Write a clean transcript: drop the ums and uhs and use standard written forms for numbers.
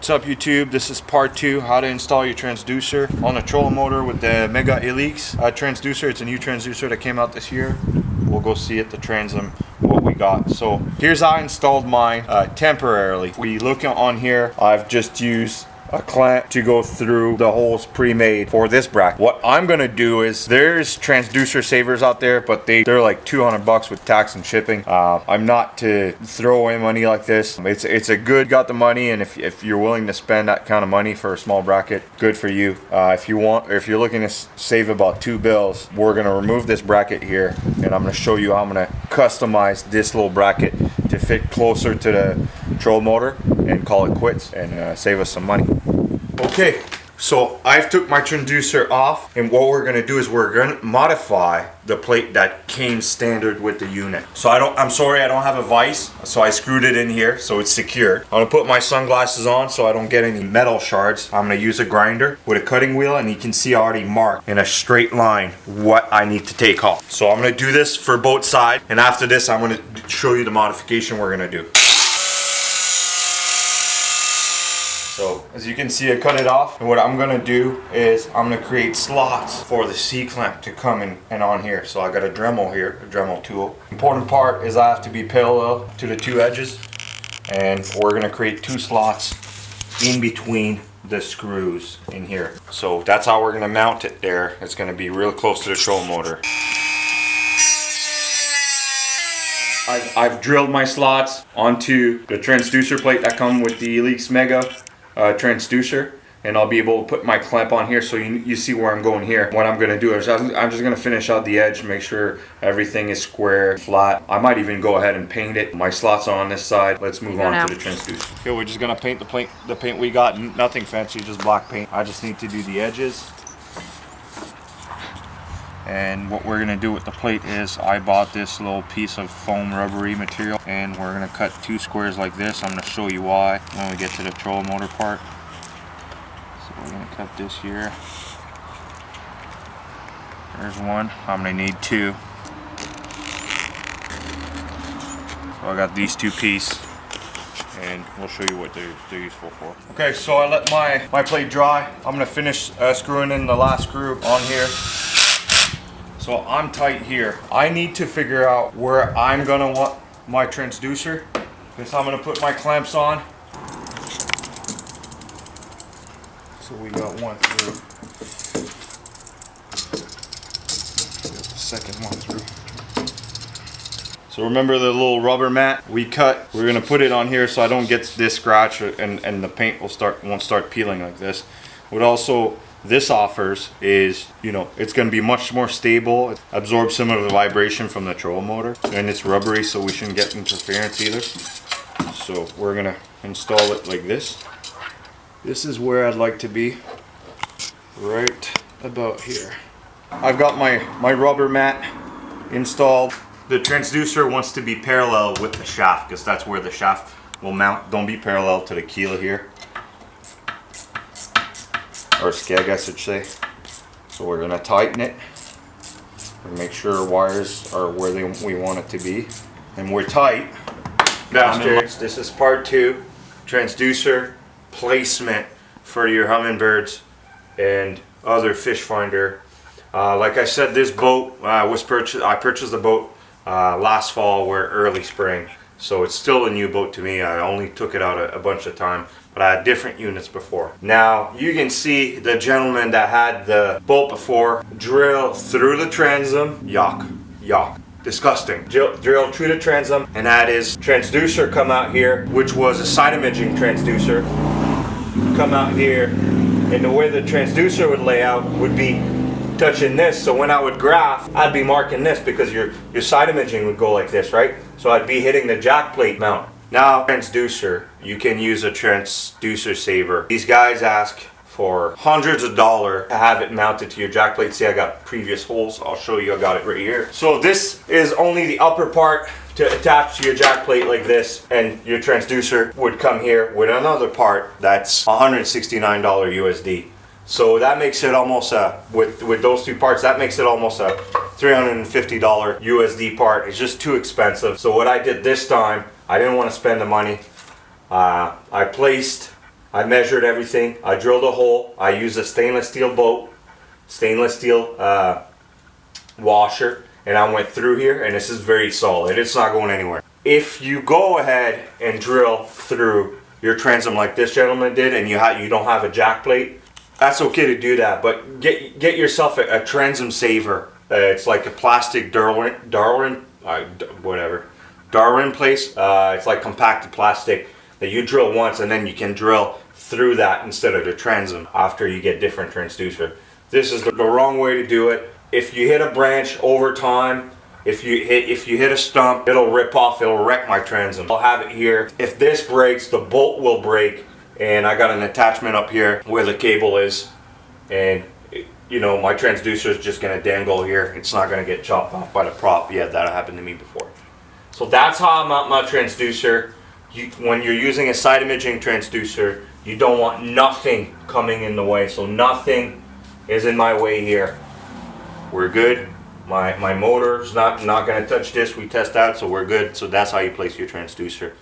What's up YouTube? This is part 2, how to install your transducer on a trolling motor with the Mega Helix transducer. It's a new transducer that came out this year. We'll go see at the transom what we got. So here's how I installed mine temporarily. We look on here, I've just used a clamp to go through the holes pre-made for this bracket. What I'm gonna do is, there's transducer savers out there, but they're like 200 bucks with tax and shipping. I'm not to throw away money like this. It's a good, got the money, and if you're willing to spend that kind of money for a small bracket, good for you. If you're looking to save about 2 bills, we're gonna remove this bracket here, and I'm gonna show you how I'm gonna customize this little bracket to fit closer to the troll motor and call it quits and save us some money. Okay, so I've took my transducer off, and what we're gonna do is we're gonna modify the plate that came standard with the unit. So I'm sorry I don't have a vise, so I screwed it in here so it's secure. I'm gonna put my sunglasses on so I don't get any metal shards. I'm gonna use a grinder with a cutting wheel, and you can see I already marked in a straight line what I need to take off. So I'm gonna do this for both sides, and after this I'm gonna show you the modification we're gonna do. So as you can see, I cut it off, and what I'm gonna do is I'm gonna create slots for the C-clamp to come in and on here. So I got a Dremel here, a Dremel tool. Important part is I have to be parallel to the 2 edges, and we're gonna create 2 slots in between the screws in here. So that's how we're gonna mount it there. It's gonna be real close to the trolling motor. I've drilled my slots onto the transducer plate that come with the Helix Mega transducer, and I'll be able to put my clamp on here, so you see where I'm going here. What I'm gonna do is I'm just gonna finish out the edge, make sure everything is square, flat. I might even go ahead and paint it. My slots are on this side. Let's move on to the transducer. Okay, we're just gonna paint the paint we got. Nothing fancy, just black paint. I just need to do the edges. And what we're gonna do with the plate is, I bought this little piece of foam rubbery material, and we're gonna cut 2 squares like this. I'm gonna show you why when we get to the troll motor part. So we're gonna cut this here. There's 1. I'm gonna need 2. So I got these 2 pieces, and we'll show you what they're useful for. Okay, so I let my plate dry. I'm gonna finish screwing in the last screw on here. So I'm tight here. I need to figure out where I'm gonna want my transducer, because I'm gonna put my clamps on. So we got 1 through. Got the second one through. So remember the little rubber mat we cut? We're gonna put it on here so I don't get this scratch, and the paint won't start peeling like this. What also this offers is, it's going to be much more stable. It absorbs some of the vibration from the troll motor, and it's rubbery, so we shouldn't get interference either. So we're going to install it like this. This is where I'd like to be, right about here. I've got my rubber mat installed. The transducer wants to be parallel with the shaft, because that's where the shaft will mount. Don't be parallel to the keel here, or skeg I should say. So we're going to tighten it and make sure wires are where we want it to be, and we're tight. Bastards, this is part 2, transducer placement for your hummingbirds and other fish finder. Like I said, this boat I purchased the boat last fall or early spring, so it's still a new boat to me. I only took it out a bunch of time, but I had different units before. Now you can see the gentleman that had the bolt before drill through the transom. Yuck, disgusting. Drill through the transom and had his transducer come out here, which was a side imaging transducer, come out here, and the way the transducer would lay out would be touching this. So when I would graph, I'd be marking this, because your side imaging would go like this, right? So I'd be hitting the jack plate mount. Now, transducer, you can use a transducer saver. These guys ask for hundreds of dollars to have it mounted to your jack plate. See, I got previous holes. I'll show you. I got it right here. So this is only the upper part to attach to your jack plate like this, and your transducer would come here with another part that's $169 USD. So that makes it almost with those 2 parts, that makes it almost a $350 USD part. It's just too expensive. So what I did this time, I didn't want to spend the money. I I measured everything. I drilled a hole. I used a stainless steel bolt, stainless steel washer, and I went through here, and this is very solid. It's not going anywhere. If you go ahead and drill through your transom like this gentleman did, and you don't have a jack plate, that's okay to do that. But get yourself a transom saver. It's like a plastic Darwin place. It's like compacted plastic that you drill once, and then you can drill through that instead of the transom after you get different transducer. This is the wrong way to do it. If you hit a branch over time, if you hit a stump, it'll rip off, it'll wreck my transom. I'll have it here. If this breaks, the bolt will break, and I got an attachment up here where the cable is, and you know, my transducer is just gonna dangle here. It's not gonna get chopped off by the prop. Yeah, that happened to me before. So that's how I mount my transducer. When you're using a side imaging transducer, you don't want nothing coming in the way. So nothing is in my way here. We're good. My motor's not gonna touch this. We test out, so we're good. So that's how you place your transducer.